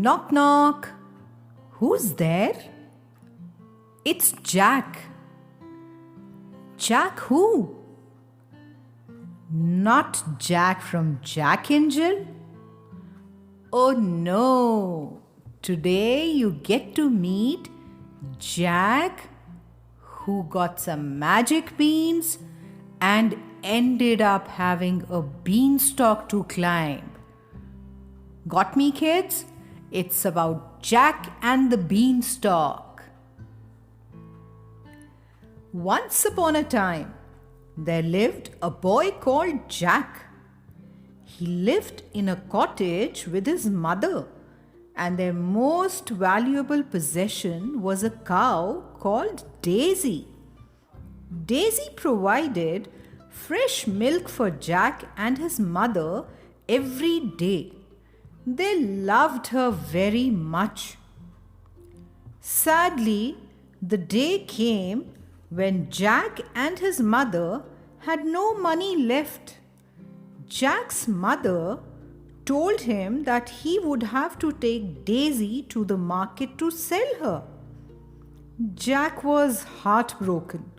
Knock, knock. Who's there? It's Jack. Jack who? Not Jack from Jack and Jill? Oh no. Today you get to meet Jack, who got some magic beans and ended up having a beanstalk to climb. Got me, kids? It's about Jack and the beanstalk. Once upon a time, there lived a boy called Jack. He lived in a cottage with his mother, and their most valuable possession was a cow called Daisy. Daisy provided fresh milk for Jack and his mother every day. They loved her very much. Sadly, the day came when Jack and his mother had no money left. Jack's mother told him that he would have to take Daisy to the market to sell her. Jack was heartbroken,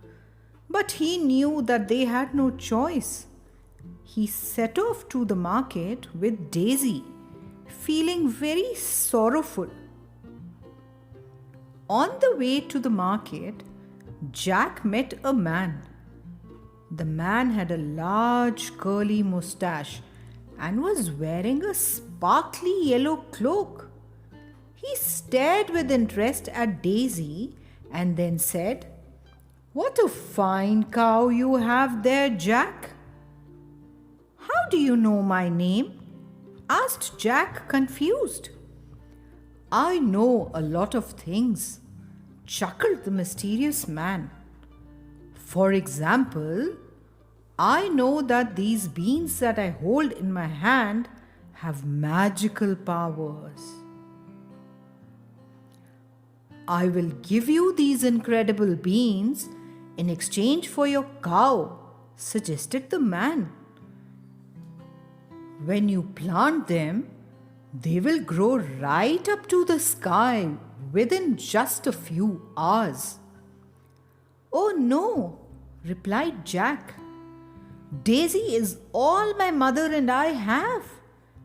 but he knew that they had no choice. He set off to the market with Daisy, feeling very sorrowful. On the way to the market, Jack met a man. The man had a large curly mustache and was wearing a sparkly yellow cloak. He stared with interest at Daisy and then said, "What a fine cow you have there, Jack." "How do you know my name?" asked Jack, confused. "I know a lot of things," chuckled the mysterious man. "For example, I know that these beans that I hold in my hand have magical powers. I will give you these incredible beans in exchange for your cow," suggested the man. "When you plant them, they will grow right up to the sky within just a few hours." "Oh no," replied Jack. "Daisy is all my mother and I have,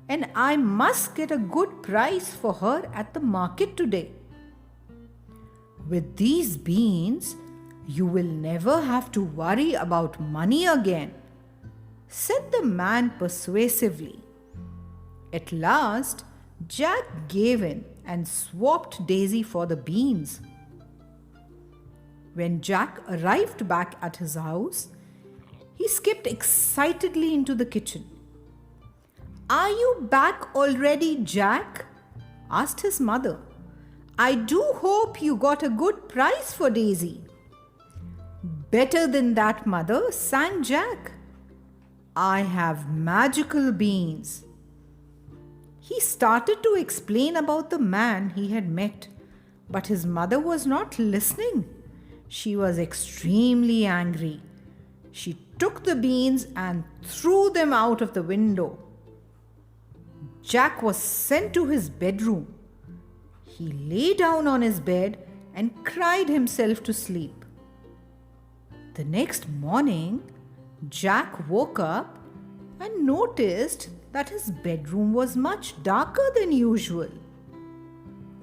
and I must get a good price for her at the market today." "With these beans, you will never have to worry about money again," said the man persuasively. At last, Jack gave in and swapped Daisy for the beans. When Jack arrived back at his house, he skipped excitedly into the kitchen. "Are you back already, Jack?" asked his mother. "I do hope you got a good price for Daisy." "Better than that, mother," sang Jack. "I have magical beans." He started to explain about the man he had met, but his mother was not listening. She was extremely angry. She took the beans and threw them out of the window. Jack was sent to his bedroom. He lay down on his bed and cried himself to sleep. The next morning, Jack woke up and noticed that his bedroom was much darker than usual.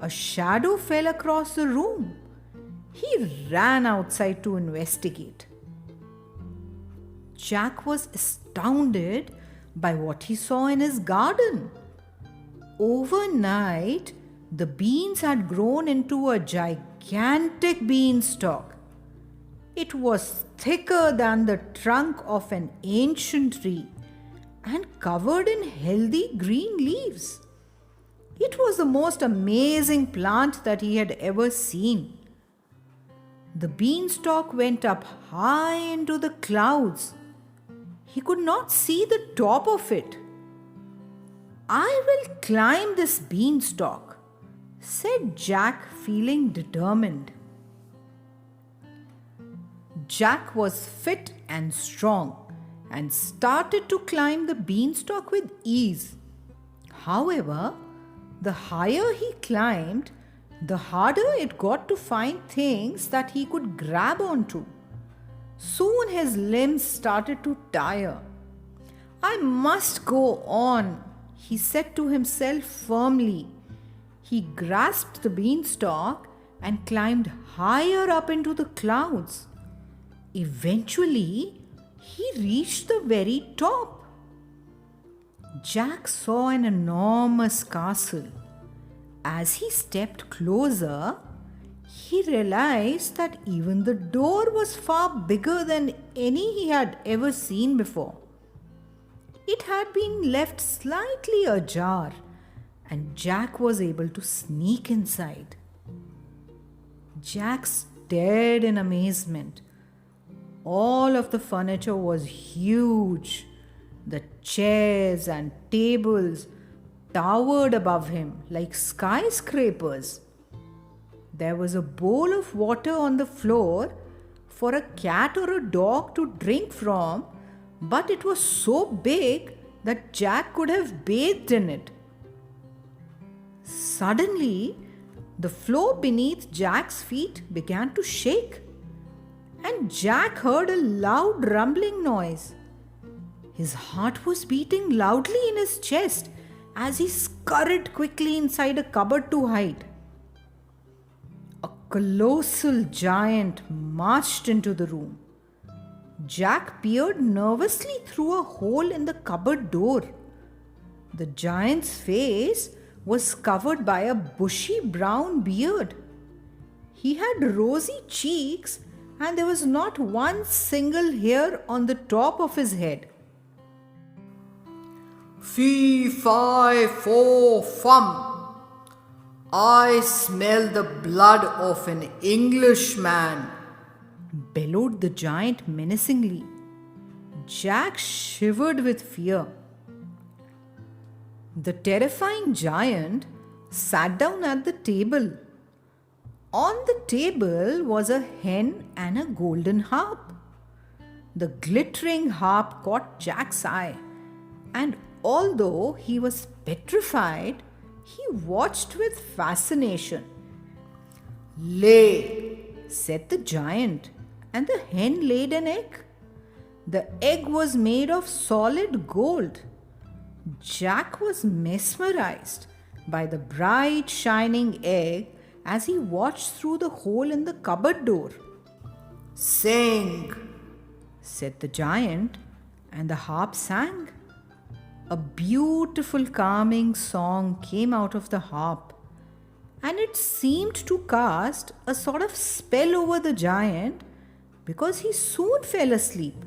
A shadow fell across the room. He ran outside to investigate. Jack was astounded by what he saw in his garden. Overnight, the beans had grown into a gigantic beanstalk. It was thicker than the trunk of an ancient tree and covered in healthy green leaves. It was the most amazing plant that he had ever seen. The beanstalk went up high into the clouds. He could not see the top of it. "I will climb this beanstalk," said Jack, feeling determined. Jack was fit and strong and started to climb the beanstalk with ease. However, The higher he climbed, the harder it got to find things that he could grab onto. Soon his limbs started to tire. I must go on, he said to himself firmly. He grasped the beanstalk and climbed higher up into the clouds. Eventually, he reached the very top. Jack saw an enormous castle. As he stepped closer, he realized that even the door was far bigger than any he had ever seen before. It had been left slightly ajar, and Jack was able to sneak inside. Jack stared in amazement. All of the furniture was huge. The chairs and tables towered above him like skyscrapers. There was a bowl of water on the floor for a cat or a dog to drink from, but it was so big that Jack could have bathed in it. Suddenly, the floor beneath Jack's feet began to shake, and Jack heard a loud rumbling noise. His heart was beating loudly in his chest as he scurried quickly inside a cupboard to hide. A colossal giant marched into the room. Jack peered nervously through a hole in the cupboard door. The giant's face was covered by a bushy brown beard. He had rosy cheeks and there was not one single hair on the top of his head. Fee, fi, fo, fum. I smell the blood of an Englishman, bellowed the giant menacingly. Jack shivered with fear. The terrifying giant sat down at the table. On the table was a hen and a golden harp. The glittering harp caught Jack's eye, and although he was petrified, he watched with fascination. Lay, said the giant, and the hen laid an egg. The egg was made of solid gold. Jack was mesmerized by the bright shining egg as he watched through the hole in the cupboard door. Sing, said the giant, and the harp sang. A beautiful calming song came out of the harp, and it seemed to cast a sort of spell over the giant because he soon fell asleep.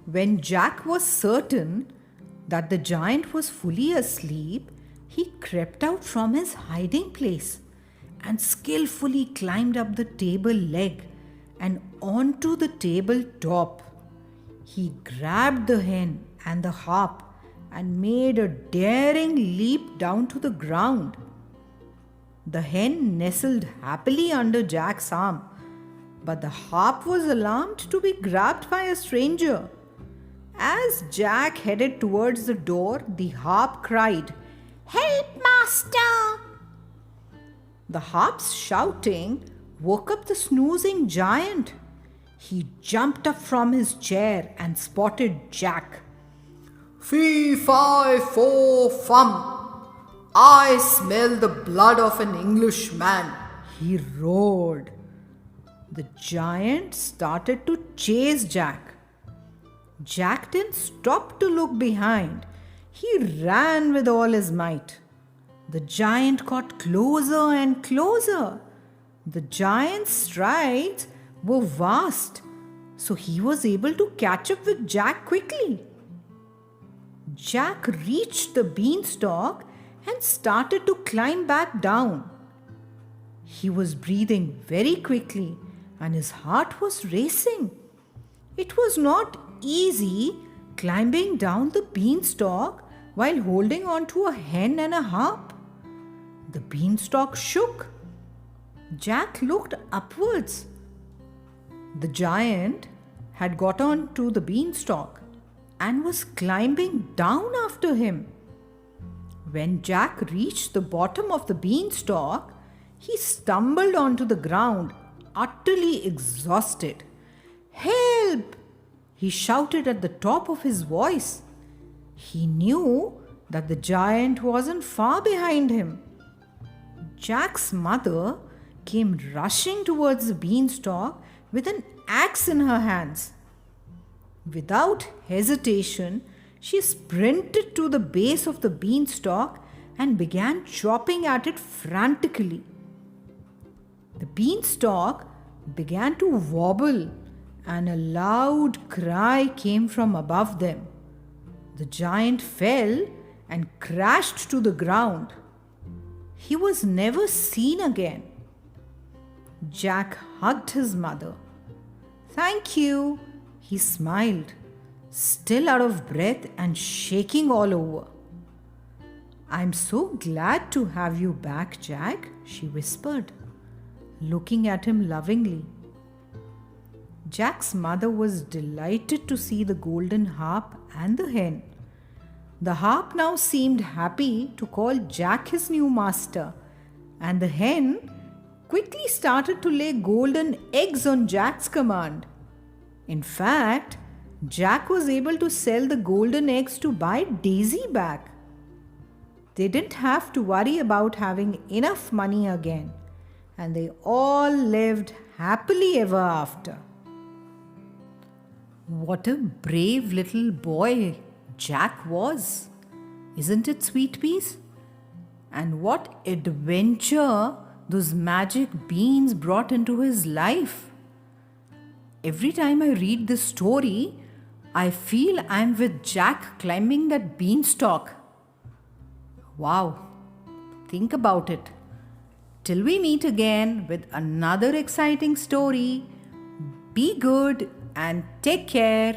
When Jack was certain that the giant was fully asleep, he crept out from his hiding place and skillfully climbed up the table leg and onto the table top. He grabbed the hen and the harp and made a daring leap down to the ground. The hen nestled happily under Jack's arm, but the harp was alarmed to be grabbed by a stranger. As Jack headed towards the door, the harp cried, "Help, master!" The harp's shouting woke up the snoozing giant. He jumped up from his chair and spotted Jack. Fee, fi, fo, fum. I smell the blood of an Englishman, he roared. The giant started to chase Jack. Jack didn't stop to look behind. He ran with all his might. The giant got closer and closer. The giant's strides were vast, so he was able to catch up with Jack quickly. Jack reached the beanstalk and started to climb back down. He was breathing very quickly and his heart was racing. It was not easy climbing down the beanstalk while holding on to a hen and a harp. The beanstalk shook. Jack looked upwards. The giant had got on to the beanstalk and was climbing down after him. When Jack reached the bottom of the beanstalk, he stumbled onto the ground, utterly exhausted. "Help!" he shouted at the top of his voice. He knew that the giant wasn't far behind him. Jack's mother came rushing towards the beanstalk with an axe in her hands. Without hesitation, she sprinted to the base of the beanstalk and began chopping at it frantically. The beanstalk began to wobble, and a loud cry came from above them. The giant fell and crashed to the ground. He was never seen again. Jack hugged his mother. "Thank you," he smiled, still out of breath and shaking all over. "I'm so glad to have you back, Jack," she whispered, looking at him lovingly. Jack's mother was delighted to see the golden harp and the hen. The harp now seemed happy to call Jack his new master, and the hen quickly started to lay golden eggs on Jack's command. In fact, Jack was able to sell the golden eggs to buy Daisy back. They didn't have to worry about having enough money again, and they all lived happily ever after. What a brave little boy Jack was, isn't it, sweet peas? And what adventure those magic beans brought into his life. Every time I read this story, I feel I'm with Jack climbing that beanstalk. Wow, think about it. Till we meet again with another exciting story, be good and take care.